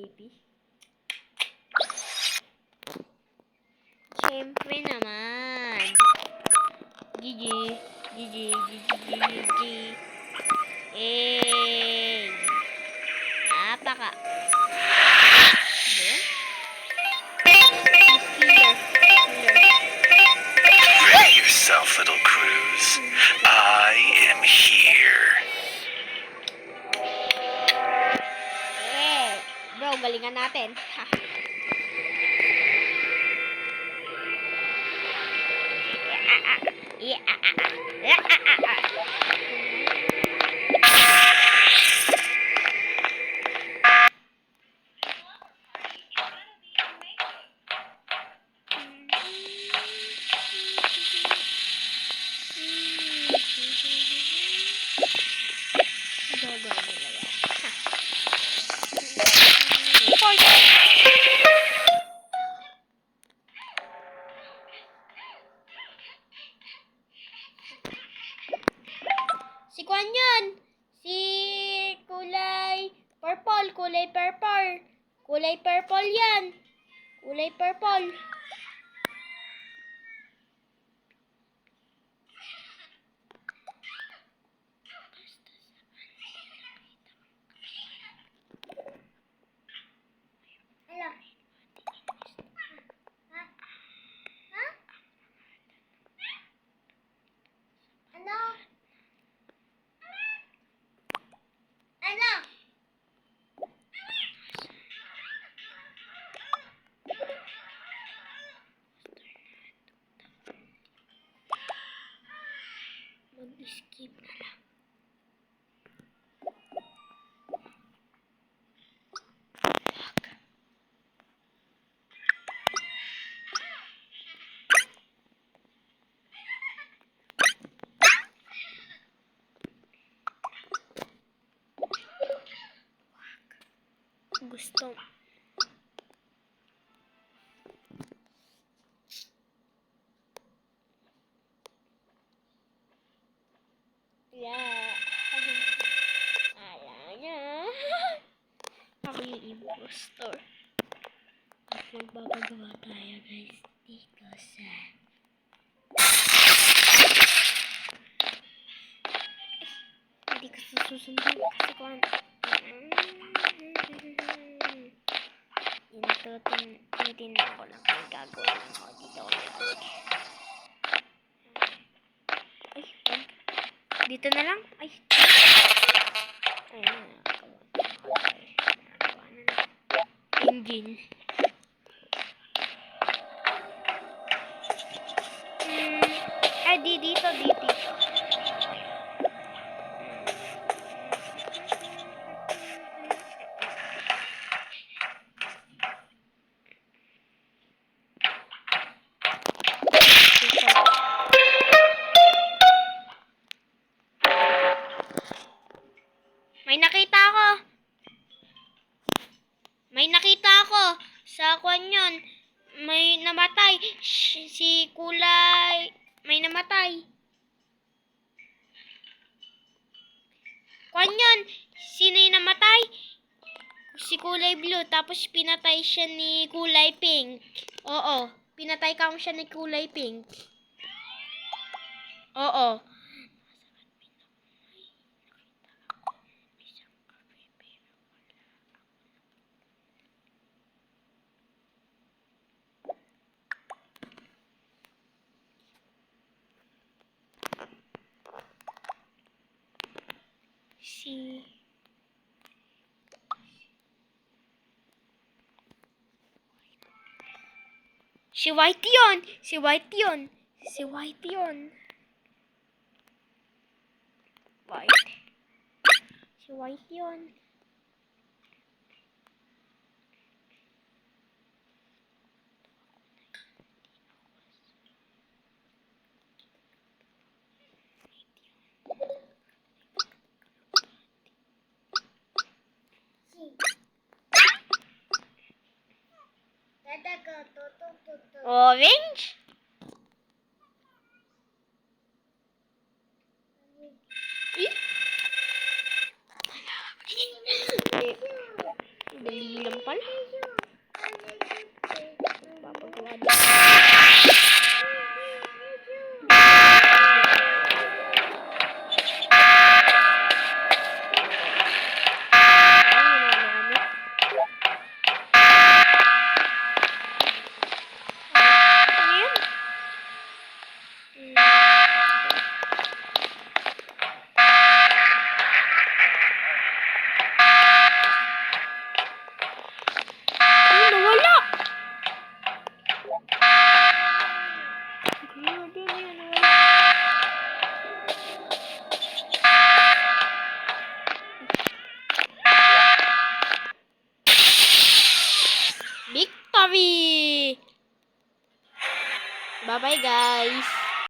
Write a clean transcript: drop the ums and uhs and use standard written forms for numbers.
baby. Siyempre naman. Gigi. Napaka. Ready yourself, little Cruz. I am here. Bro, galingan natin. Si Kwan yun. Si kulay purple. Kulay purple yan. Kulay purple. Ano? Ano? Ano? Mag-skip na lang. Gusto. Yeah. Alam niya. Ako yung impostor. At magbabagawa tayo guys dito sa hindi ko susundan kasi kung tinitingnan ko lang kung gagawin ko dito. Ay, dito na lang. Ay. Ayun na. Engine. Ay, dito. May nakita ako sa kwan yun. May namatay. Si kulay. May namatay. Kwan yun. Sino yung namatay? Si kulay blue. Tapos pinatay siya ni kulay pink. Oo. Pinatay ka siya ni kulay pink. Oo. Si White yun. Si White yun. Orange?